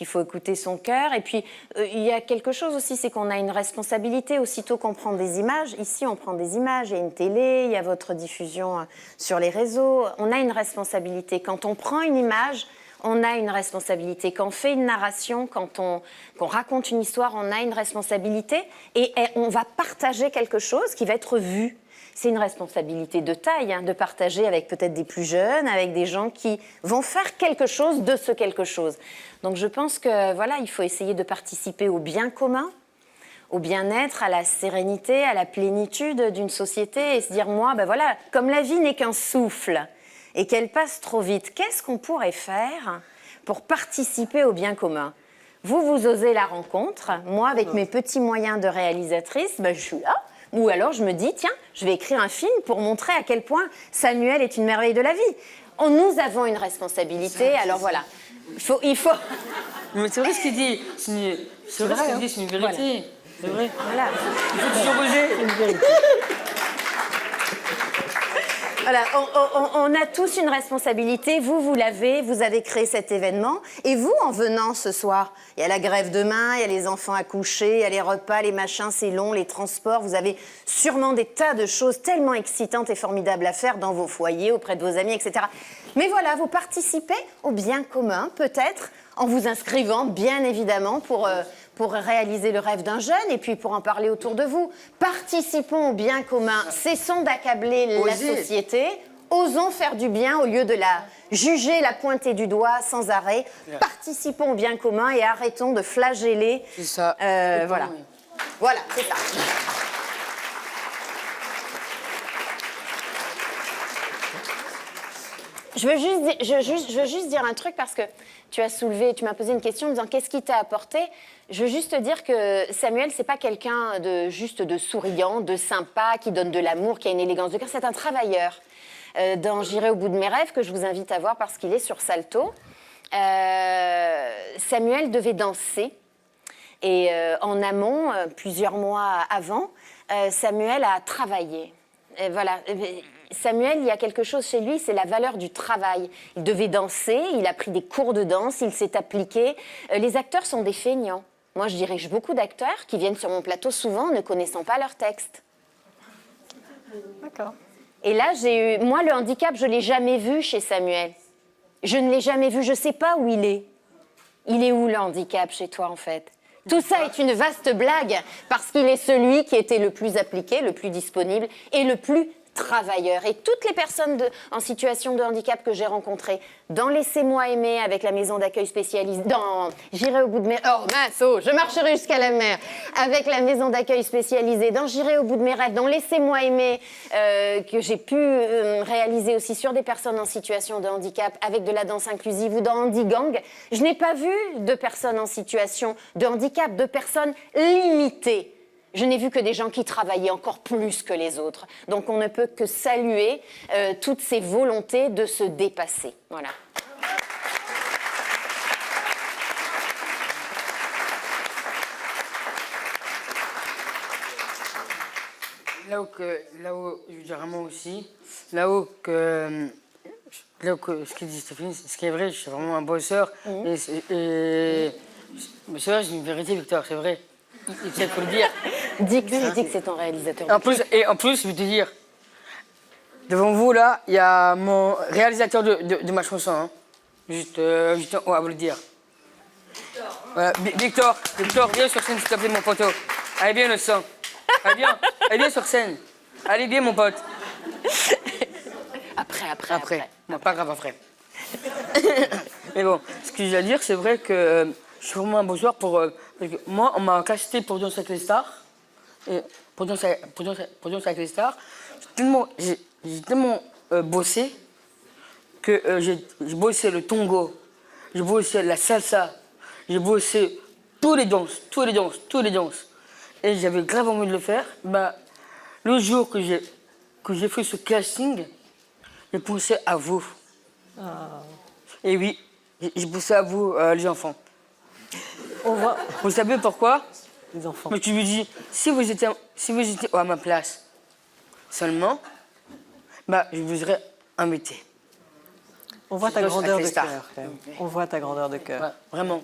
écouter son cœur. Et puis, il y a quelque chose aussi, c'est qu'on a une responsabilité. Aussitôt qu'on prend des images, ici on prend des images, il y a une télé, il y a votre diffusion sur les réseaux, on a une responsabilité. Quand on prend une image, on a une responsabilité. Quand on fait une narration, qu'on raconte une histoire, on a une responsabilité, et on va partager quelque chose qui va être vu. C'est une responsabilité de taille, de partager avec peut-être des plus jeunes, avec des gens qui vont faire quelque chose de ce quelque chose. Donc je pense que voilà, il faut essayer de participer au bien commun, au bien-être, à la sérénité, à la plénitude d'une société, et se dire, moi, voilà, comme la vie n'est qu'un souffle et qu'elle passe trop vite, qu'est-ce qu'on pourrait faire pour participer au bien commun? Vous osez la rencontre, moi, avec mes petits moyens de réalisatrice, je suis là. Ou alors je me dis, tiens, je vais écrire un film pour montrer à quel point Samuel est une merveille de la vie. Nous avons une responsabilité, alors voilà. Il faut... Mais c'est vrai ce qu'il dit. C'est vrai ce qu'il dit, c'est une vérité. Voilà. C'est vrai. Voilà. Il faut toujours oser. C'est une vérité. Voilà, on a tous une responsabilité. Vous l'avez, vous avez créé cet événement. Et vous, en venant ce soir, il y a la grève demain, il y a les enfants à coucher, il y a les repas, les machins, c'est long, les transports. Vous avez sûrement des tas de choses tellement excitantes et formidables à faire dans vos foyers, auprès de vos amis, etc. Mais voilà, vous participez au bien commun, peut-être, en vous inscrivant, bien évidemment, pour réaliser le rêve d'un jeune et puis pour en parler autour de vous. Participons au bien commun, cessons d'accabler la société, osons faire du bien au lieu de la juger, la pointer du doigt sans arrêt. Participons au bien commun et arrêtons de flageller. C'est ça. Voilà. Voilà, c'est ça. Je veux juste dire un truc parce que tu m'as posé une question en me disant qu'est-ce qui t'a apporté. Je veux juste te dire que Samuel, c'est pas quelqu'un de souriant, de sympa, qui donne de l'amour, qui a une élégance de cœur. C'est un travailleur. Dans J'irai au bout de mes rêves, que je vous invite à voir parce qu'il est sur Salto, Samuel devait danser. Et en amont, plusieurs mois avant, Samuel a travaillé. Et voilà. Samuel, il y a quelque chose chez lui, c'est la valeur du travail. Il devait danser, il a pris des cours de danse, il s'est appliqué. Les acteurs sont des feignants. Moi, je dirige beaucoup d'acteurs qui viennent sur mon plateau souvent ne connaissant pas leur texte. D'accord. Et là, moi, le handicap, je ne l'ai jamais vu chez Samuel. Je ne l'ai jamais vu, je ne sais pas où il est. Il est où, le handicap, chez toi, en fait? Tout ça est une vaste blague, parce qu'il est celui qui était le plus appliqué, le plus disponible et le plus travailleur. Et toutes les personnes en situation de handicap que j'ai rencontrées, dans Laissez-moi aimer, avec la maison d'accueil spécialisée, dans J'irai au bout de mes... Oh, mince, oh, je marcherai jusqu'à la mer, avec la maison d'accueil spécialisée, dans J'irai au bout de mes rêves, dans Laissez-moi aimer, que j'ai pu réaliser aussi sur des personnes en situation de handicap, avec de la danse inclusive, ou dans Handigang, je n'ai pas vu de personnes en situation de handicap, de personnes limitées. Je n'ai vu que des gens qui travaillaient encore plus que les autres. Donc on ne peut que saluer toutes ces volontés de se dépasser. Voilà. Là où je dirais moi aussi, ce qu'il dit Stéphanie, ce qui est vrai, je suis vraiment un bosseur. Mais c'est vrai, j'ai une vérité, Victor, c'est vrai. Il faut le dire. Dis que c'est ton réalisateur. En plus, je vais te dire, devant vous, là, il y a mon réalisateur de ma chanson. Hein. Juste à vous le dire. Voilà, Victor, viens sur scène, s'il te plaît, mon poteau. Allez bien, le sang. Allez bien sur scène. Allez bien, mon pote. Après. Non, pas grave, après. Mais bon, ce que j'ai à dire, c'est vrai que je suis vraiment un bosseur pour... parce que moi, on m'a casté pour danser avec les stars. Et pour danser avec les stars. J'ai tellement bossé que j'ai bossé le tango, j'ai bossé la salsa, j'ai bossé tous les danses. Et j'avais grave envie de le faire. Bah, le jour que j'ai fait ce casting, j'ai pensé à vous. Et oui, j'ai pensé à vous, les enfants. Vous savez pourquoi? Les enfants. Mais tu lui dis, si vous étiez à ma place seulement, bah, je vous aurais invité. On voit ta grandeur de stars. cœur, quand même. On voit ta grandeur de cœur. Ouais, vraiment.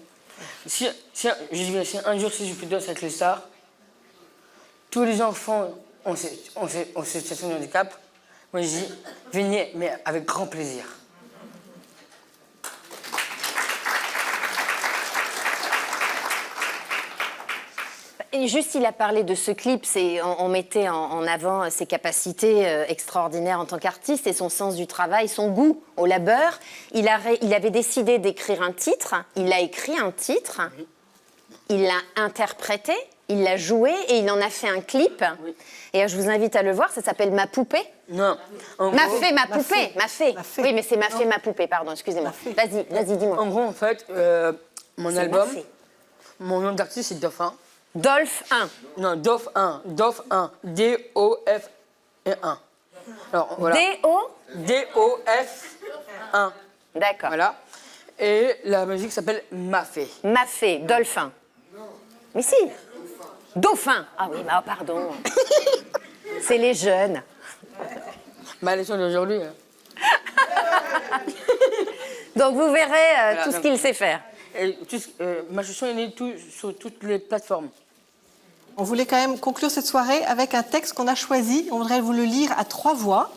Si un jour, si je peux danser avec les stars, tous les enfants ont cette situation de handicap, moi je dis, venez, mais avec grand plaisir. Et juste, il a parlé de ce clip, on mettait en avant ses capacités extraordinaires en tant qu'artiste et son sens du travail, son goût au labeur. Il avait décidé d'écrire un titre, il a écrit un titre, il l'a interprété, il l'a joué et il en a fait un clip. Oui. Et je vous invite à le voir, ça s'appelle Ma poupée. Non. Ma poupée. Oui, mais c'est Ma fée, ma poupée, pardon, excusez-moi. Vas-y, dis-moi. En gros, en fait, mon album, mon nom d'artiste, c'est Dauphin. Dolph 1. Non, Dolph 1. D-O-F-1. Alors, voilà. D-O-F-1. D'accord. Voilà. Et la musique s'appelle Ma fée. Ma fée, Dolphin. Mais si. Dauphin. Ah oui, bah pardon. C'est les jeunes. Ma leçon d'aujourd'hui. Donc vous verrez tout ce qu'il sait faire. Et ma chanson est sur toutes les plateformes. On voulait quand même conclure cette soirée avec un texte qu'on a choisi. On voudrait vous le lire à 3 voix.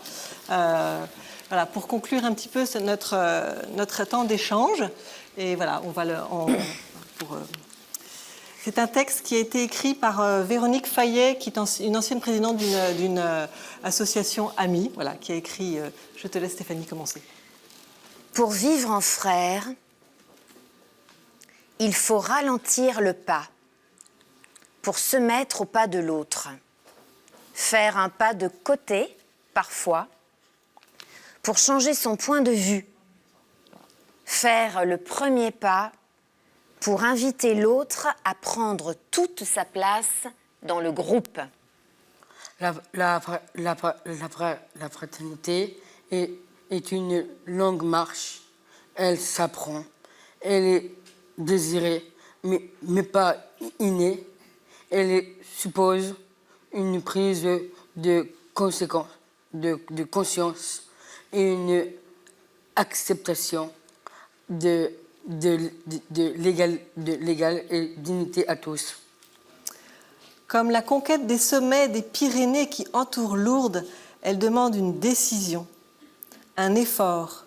Voilà, pour conclure un petit peu notre temps d'échange. Et voilà, on va c'est un texte qui a été écrit par Véronique Fayet, qui est une ancienne présidente d'une association AMI, voilà, qui a écrit... je te laisse, Stéphanie, commencer. Pour vivre en frère, il faut ralentir le pas pour se mettre au pas de l'autre. Faire un pas de côté, parfois, pour changer son point de vue. Faire le premier pas pour inviter l'autre à prendre toute sa place dans le groupe. La fraternité est une longue marche. Elle s'apprend. Elle est désirée, mais pas innée. Elle suppose une prise de conscience et une acceptation de l'égal et dignité à tous. Comme la conquête des sommets des Pyrénées qui entourent Lourdes, Elle demande une décision, un effort,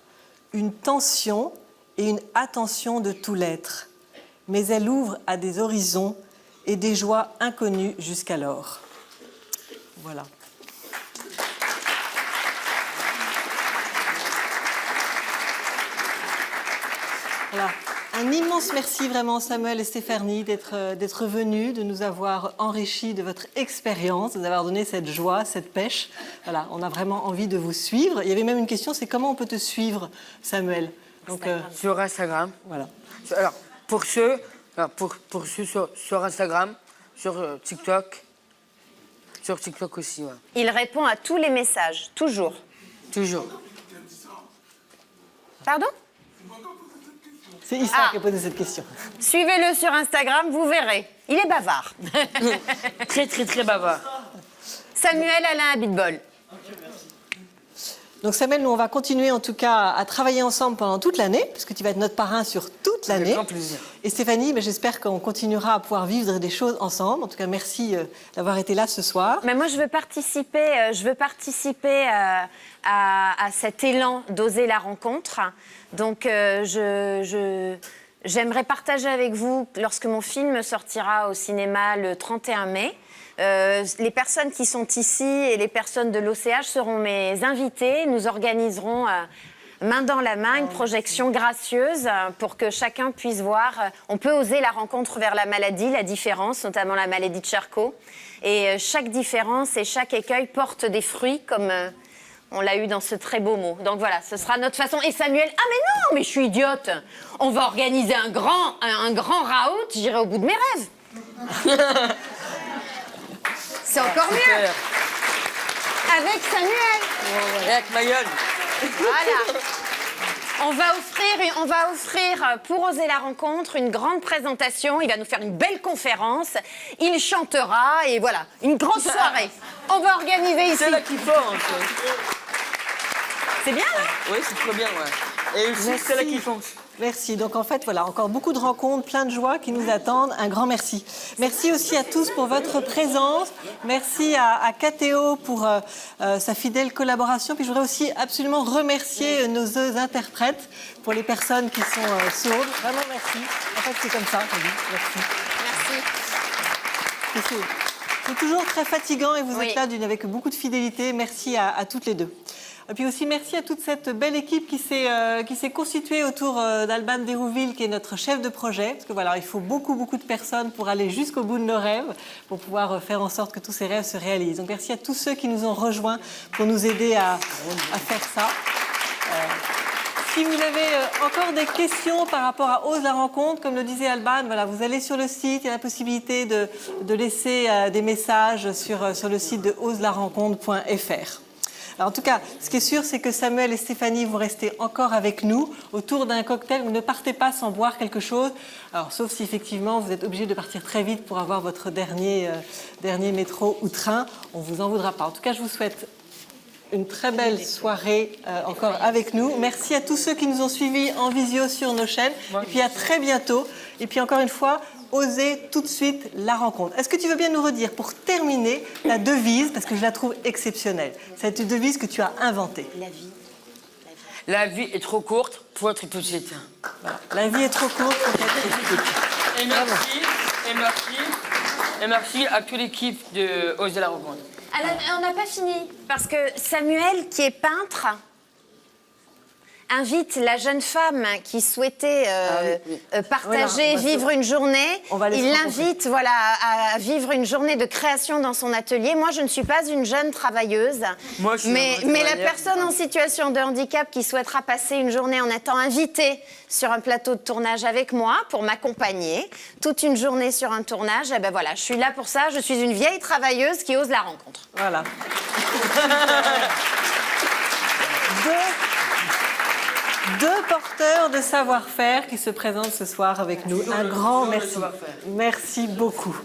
une tension et une attention de tout l'être. Mais elle ouvre à des horizons et des joies inconnues jusqu'alors. Voilà. Voilà. Un immense merci vraiment Samuel et Stéphanie d'être venus, de nous avoir enrichis de votre expérience, de nous avoir donné cette joie, cette pêche. Voilà, on a vraiment envie de vous suivre. Il y avait même une question, c'est comment on peut te suivre, Samuel? Donc, sur Instagram. Voilà. Alors, pour ceux sur Instagram, sur TikTok. Sur TikTok aussi, ouais. Il répond à tous les messages, toujours. Toujours. Pardon? C'est Issa qui a posé cette question. Suivez-le sur Instagram, vous verrez. Il est bavard. Très, très, très bavard. Samuel Alain Abitbol. Donc Samuel, nous on va continuer en tout cas à travailler ensemble pendant toute l'année, puisque tu vas être notre parrain sur toute l'année. Avec grand plaisir. Et Stéphanie, j'espère qu'on continuera à pouvoir vivre des choses ensemble. En tout cas, merci d'avoir été là ce soir. Mais moi, je veux participer à cet élan d'oser la rencontre. Donc, j'aimerais partager avec vous, lorsque mon film sortira au cinéma le 31 mai, les personnes qui sont ici et les personnes de l'OCH seront mes invités. Nous organiserons main dans la main une projection gracieuse pour que chacun puisse voir. On peut oser la rencontre vers la maladie, la différence, notamment la maladie de Charcot. Et chaque différence et chaque écueil porte des fruits comme on l'a eu dans ce très beau mot. Donc voilà, ce sera notre façon. Et Samuel, ah mais non, mais je suis idiote. On va organiser un grand raout, j'irai au bout de mes rêves. C'est encore mieux. Avec Samuel. Et avec ma gueule. Voilà. On va offrir pour oser la rencontre une grande présentation. Il va nous faire une belle conférence. Il chantera et voilà, une grande soirée. On va organiser ici. C'est là qu'il faut. C'est bien, là? Oui, c'est trop bien, ouais. Et aussi, c'est là qu'il faut. Merci. Donc en fait, voilà, encore beaucoup de rencontres, plein de joie qui nous attendent. Un grand merci. Merci aussi à tous pour votre présence. Merci à KTO pour sa fidèle collaboration. Puis je voudrais aussi absolument remercier nos interprètes pour les personnes qui sont sourdes. Vraiment merci. En fait, c'est comme ça qu'on dit. Merci. C'est toujours très fatigant et vous êtes là avec beaucoup de fidélité. Merci à toutes les deux. Et puis aussi merci à toute cette belle équipe qui s'est constituée autour d'Alban Dérouville, qui est notre chef de projet. Parce que voilà, il faut beaucoup de personnes pour aller jusqu'au bout de nos rêves, pour pouvoir faire en sorte que tous ces rêves se réalisent. Donc merci à tous ceux qui nous ont rejoints pour nous aider à faire ça. Si vous avez encore des questions par rapport à Ose la rencontre, comme le disait Alban, voilà, vous allez sur le site, il y a la possibilité de laisser des messages sur le site de oselarencontre.fr. Alors, en tout cas, ce qui est sûr, c'est que Samuel et Stéphanie vont rester encore avec nous autour d'un cocktail. Vous ne partez pas sans boire quelque chose. Alors, sauf si effectivement vous êtes obligé de partir très vite pour avoir votre dernier métro ou train. On ne vous en voudra pas. En tout cas, je vous souhaite une très belle soirée encore avec nous. Merci à tous ceux qui nous ont suivis en visio sur nos chaînes. Et puis à très bientôt. Et puis encore une fois, osez tout de suite la rencontre. Est-ce que tu veux bien nous redire, pour terminer, la devise, parce que je la trouve exceptionnelle, cette devise que tu as inventée? La vie est trop courte pour être petite. Voilà. La vie est trop courte pour être petite. Et merci à toute l'équipe de Oser la rencontre. Alors, on n'a pas fini, parce que Samuel, qui est peintre, invite la jeune femme qui souhaitait partager, vivre une journée. Il l'invite à vivre une journée de création dans son atelier. Moi, je ne suis pas une jeune travailleuse. Moi, je suis mais la personne en situation de handicap qui souhaitera passer une journée en étant invitée sur un plateau de tournage avec moi pour m'accompagner, toute une journée sur un tournage, et ben voilà, je suis là pour ça. Je suis une vieille travailleuse qui ose la rencontre. Voilà. Deux porteurs de savoir-faire qui se présentent ce soir avec nous. Un grand merci. Merci beaucoup.